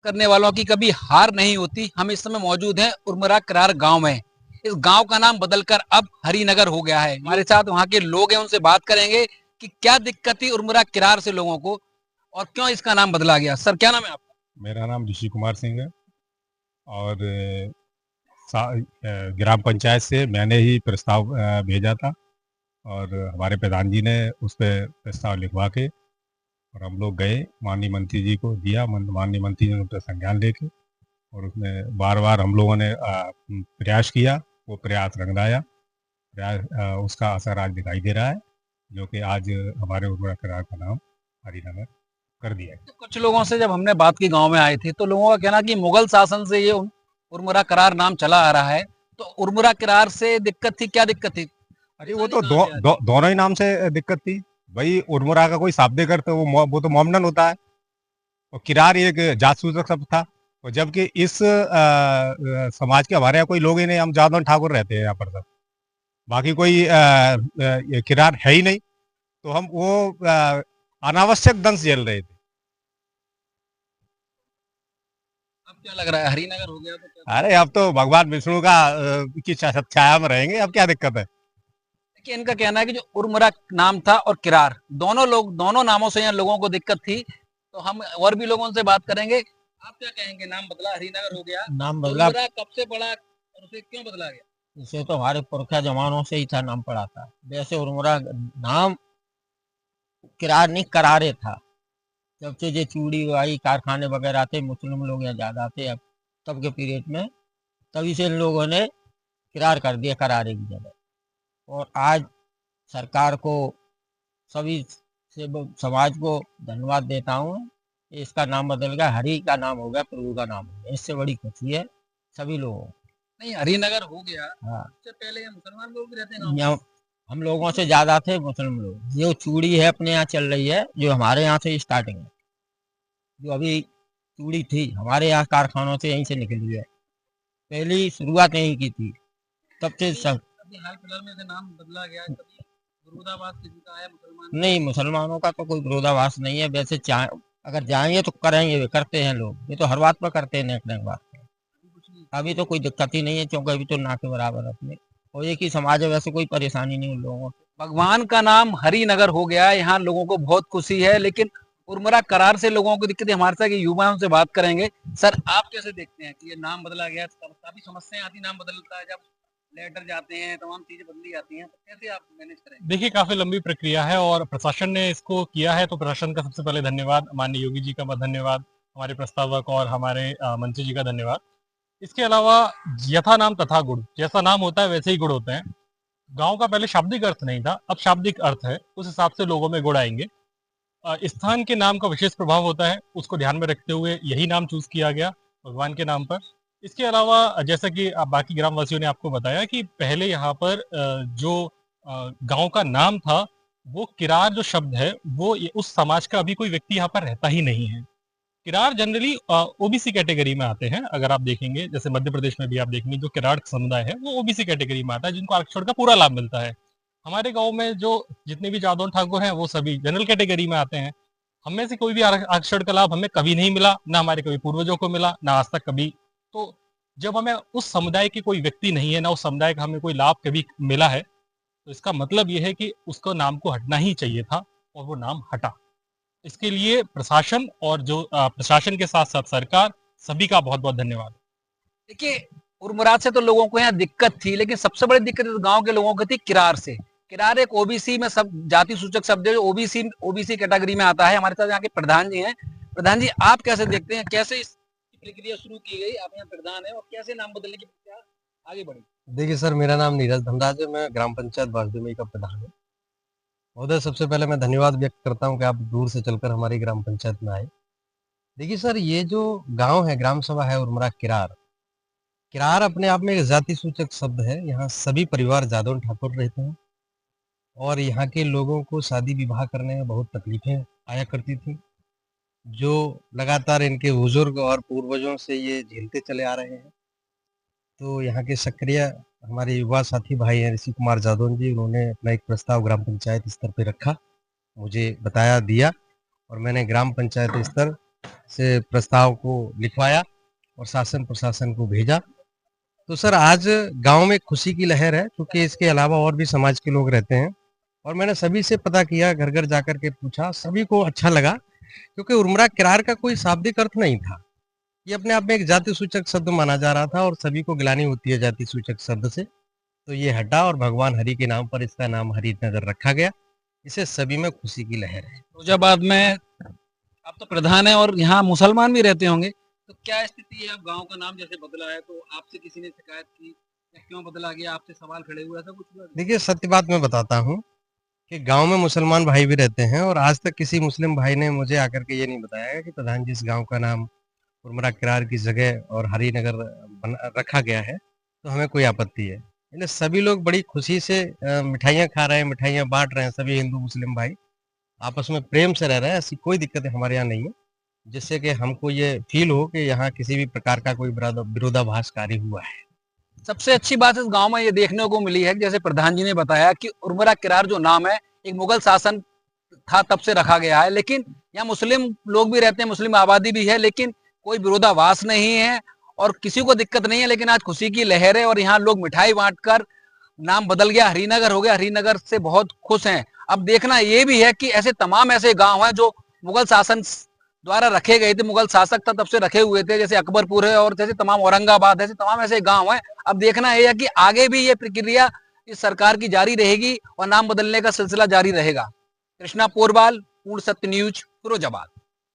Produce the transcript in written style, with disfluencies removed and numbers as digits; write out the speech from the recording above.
करने वालों की कभी हार नहीं होती। हम इस समय मौजूद हैं उर्मरा करार गांव में। इस गांव का नाम बदलकर अब हरिनगर हो गया है। हमारे साथ वहां के लोग हैं, उनसे बात करेंगे कि क्या दिक्कत थी उर्मरा किरार से लोगों को और क्यों इसका नाम बदला गया। सर, क्या नाम है आपका? मेरा नाम ऋषि कुमार सिंह है और ग्राम पंचायत से मैंने ही प्रस्ताव भेजा था और हमारे प्रधान जी ने उस पर प्रस्ताव लिखवा के और हम लोग गए, माननीय मंत्री जी को दिया। माननीय मंत्री जी ने उस पर संज्ञान लेके और उसमें बार बार हम लोगों ने प्रयास किया। वो प्रयास रंग लाया। उसका असर आज दिखाई दे रहा है, जो कि आज हमारे उर्वरा करार का नाम हरिनगर कर दिया है। तो कुछ लोगों से जब हमने बात की गांव में आए थे तो लोगों का कहना कि मुगल शासन से ये उर्मुरा करार नाम चला आ रहा है। तो उर्मुरा करार से दिक्कत थी, क्या दिक्कत थी, अरे वो परेशानी तो कहाँ से आ रही है? दोनों ही नाम से दिक्कत थी भाई। उर्मुरा का कोई शाब्दिक अर्थ वो तो मोमडन होता है और किरार एक जासूसक शब्द था। और जबकि इस समाज के हमारे यहाँ कोई लोग ही नहीं, हम जादव ठाकुर रहते हैं यहाँ पर सब, बाकी कोई किरार है ही नहीं। तो हम वो अनावश्यक दंश झेल रहे थे। अब क्या लग रहा है, हरिनगर हो गया तो क्या अरे दिक्कत अब है? तो भगवान विष्णु का की छाया में रहेंगे, अब क्या दिक्कत है। देखिए, इनका कहना है कि जो उर्मुरा नाम था और किरार, दोनों नामों से यहाँ लोगों को दिक्कत थी। तो हम और भी लोगों से बात करेंगे। आप क्या कहेंगे, नाम बदला, हरिनगर हो गया, नाम बदला। उर्मुरा कब से पड़ा और उसे क्यों बदला गया? इसे तो हमारे पुरखा जमानों से ही था, नाम पड़ा था। वैसे उर्मुरा नाम किरार नहीं, करारे था। जब से ये चूड़ी वाई कारखाने वगैरह थे, मुस्लिम लोग यहाँ ज्यादा थे अब तब के पीरियड में, तभी से इन लोगों ने किरार कर दिया करारे की जगह। और आज सरकार को, सभी से समाज को धन्यवाद देता हूँ। इसका नाम बदल गया, हरि का नाम हो गया, प्रभु का नाम हो गया। इससे बड़ी खुशी है सभी लोगों को। नहीं, हरिनगर हो गया। हाँ, इससे पहले यहाँ मुसलमान लोग भी रहते हैं गाँव में। यहाँ हम लोगों से ज्यादा थे मुस्लिम लोग। जो चूड़ी है अपने यहाँ चल रही है, जो हमारे यहाँ से स्टार्टिंग है, जो अभी चूड़ी थी हमारे यहाँ कारखानों से यहीं से निकली है, पहली शुरुआत यहीं की थी। तब से अभी सब अभी हाल फिलहाल में से नाम बदला गया, कभी विरोधाभास किसी का आया मुसलमान नहीं, मुसलमानों का तो कोई विरोधाभास नहीं है। वैसे चाहे अगर जाएंगे तो करेंगे, करते हैं लोग, ये तो हर बात पर करते हैं, नेक नेक बात पर। अभी कुछ नहीं? अभी तो कोई दिक्कत ही नहीं है, क्योंकि अभी तो ना के बराबर अपने और एक ही समाज है, वैसे कोई परेशानी नहीं उन लोगों को। भगवान का नाम हरिनगर हो गया है, यहाँ लोगों को बहुत खुशी है। लेकिन उर्मरा करार से लोगों को दिक्कत है। हमारे साथ ये युवा है, उनसे बात करेंगे। सर, आप कैसे देखते हैं कि ये नाम बदला गया? काफी समस्याएं आती, नाम बदलता है जब लेटर जाते हैं, तमाम चीजें बदली जाती हैं, तो कैसे आप मैनेज करेंगे? देखिए, काफी लंबी प्रक्रिया है और प्रशासन ने इसको किया है, तो प्रशासन का सबसे पहले धन्यवाद, माननीय योगी जी का धन्यवाद, हमारे प्रस्तावक और हमारे मंत्री जी का धन्यवाद। इसके अलावा यथा नाम तथा गुण, जैसा नाम होता है वैसे ही गुण होते हैं। गांव का पहले शाब्दिक अर्थ नहीं था, अब शाब्दिक अर्थ है, उस हिसाब से लोगों में गुण आएंगे। स्थान के नाम का विशेष प्रभाव होता है, उसको ध्यान में रखते हुए यही नाम चूज किया गया भगवान के नाम पर। इसके अलावा जैसा कि बाकी ग्रामवासियों ने आपको बताया कि पहले यहाँ पर जो गांव का नाम था, वो किरार जो शब्द है, वो उस समाज का अभी कोई व्यक्ति यहाँ पर रहता ही नहीं है। किरार जनरली ओबीसी कैटेगरी में आते हैं। अगर आप देखेंगे, जैसे मध्य प्रदेश में भी आप देखेंगे, जो किरार समुदाय है वो ओबीसी कैटेगरी में आता है, जिनको आरक्षण का पूरा लाभ मिलता है। हमारे गांव में जो जितने भी जादव ठाकुर हैं वो सभी जनरल कैटेगरी में आते हैं। हम में से कोई भी आरक्षण का लाभ हमें कभी नहीं मिला, ना हमारे कभी पूर्वजों को मिला, ना आज तक कभी। तो जब हमें उस समुदाय के कोई व्यक्ति नहीं है, ना उस समुदाय का हमें कोई लाभ कभी मिला है, तो इसका मतलब यह है कि उसको नाम को हटना ही चाहिए था और वो नाम हटा। इसके लिए प्रशासन और जो प्रशासन के साथ साथ सरकार, सभी का बहुत बहुत धन्यवाद। देखिए, उर्मुरा से तो लोगों को यहाँ दिक्कत थी, लेकिन सबसे बड़ी दिक्कत इस गांव के लोगों को थी किरार से। किरार एक ओबीसी में सब जाति सूचक शब्द है, जो ओबीसी कैटेगरी में आता है। हमारे साथ यहाँ के प्रधान जी हैं। प्रधान जी, आप कैसे देखते हैं, कैसे इस प्रक्रिया शुरू की गई? आप यहाँ प्रधान है और कैसे नाम बदलने की प्रक्रिया आगे बढ़ी? देखिए सर, मेरा नाम नीरज धनराज है। मैं ग्राम पंचायत बासडीमई का प्रधान हूँ। महोदय, सबसे पहले मैं धन्यवाद व्यक्त करता हूँ कि आप दूर से चलकर हमारी ग्राम पंचायत में आए। देखिए सर, ये जो गांव है, ग्राम सभा है उर्मरा किरार, किरार अपने आप में एक जाति सूचक शब्द है। यहाँ सभी परिवार जादव ठाकुर रहते हैं और यहाँ के लोगों को शादी विवाह करने में बहुत तकलीफें आया करती थी, जो लगातार इनके बुजुर्ग और पूर्वजों से ये झेलते चले आ रहे हैं। तो यहाँ के सक्रिय हमारे युवा साथी भाई हैं ऋषि कुमार जादौन जी, उन्होंने अपना एक प्रस्ताव ग्राम पंचायत स्तर पे रखा, मुझे बताया, दिया और मैंने ग्राम पंचायत स्तर से प्रस्ताव को लिखवाया और शासन प्रशासन को भेजा। तो सर आज गांव में खुशी की लहर है, क्योंकि इसके अलावा और भी समाज के लोग रहते हैं और मैंने सभी से पता किया, घर घर जाकर के पूछा, सभी को अच्छा लगा, क्योंकि उर्मरा किरार का कोई शाब्दिक अर्थ नहीं था। ये अपने आप में एक जाति सूचक शब्द माना जा रहा था और सभी को गिलानी होती है जाति सूचक शब्द से, तो ये हटा और भगवान हरि के नाम पर इसका नाम हरिनगर रखा गया। इसे सभी में खुशी की लहर है। फिरोजाबाद में आप तो प्रधान है और यहाँ मुसलमान भी रहते होंगे, तो क्या स्थिति है? अब गांव का नाम जैसे बदला है, तो आपसे किसी ने शिकायत की या क्यों बदला गया, आपसे सवाल खड़े हुए, ऐसा कुछ हुआ? देखिए सत्य बात मैं बताता हूँ कि गांव में मुसलमान भाई भी रहते हैं और आज तक किसी मुस्लिम भाई ने मुझे आकर के ये नहीं बताया कि प्रधान जी इस गांव का नाम उर्मरा किरार की जगह और हरिनगर रखा गया है तो हमें कोई आपत्ति है। इसलिए सभी लोग बड़ी खुशी से मिठाइयाँ खा रहे हैं, मिठाइयाँ बांट रहे हैं, सभी हिंदू मुस्लिम भाई आपस में प्रेम से रह रहे हैं। ऐसी कोई दिक्कत हमारे यहाँ नहीं है जिससे कि हमको ये फील हो कि यहाँ किसी भी प्रकार का कोई विरोधाभास कार्य हुआ है। सबसे अच्छी बात इस गांव में ये देखने को मिली है, जैसे प्रधान जी ने बताया कि उर्मरा किरार जो नाम है एक मुगल शासन था तब से रखा गया है, लेकिन यहाँ मुस्लिम लोग भी रहते हैं, मुस्लिम आबादी भी है, लेकिन कोई विरोधाभास नहीं है और किसी को दिक्कत नहीं है। लेकिन आज खुशी की लहर है और यहाँ लोग मिठाई बांटकर नाम बदल गया, हरिनगर हो गया, हरिनगर से बहुत खुश हैं। अब देखना ये भी है कि ऐसे तमाम ऐसे गांव हैं जो मुगल शासन द्वारा रखे गए थे, मुगल शासक था तब से रखे हुए थे, जैसे अकबरपुर है और जैसे तमाम औरंगाबाद है, तमाम ऐसे गांव हैं। अब देखना यह है कि आगे भी ये प्रक्रिया इस सरकार की जारी रहेगी और नाम बदलने का सिलसिला जारी रहेगा। कृष्णा पोरवाल, पूर्ण सत्य न्यूज, फिरोजाबाद।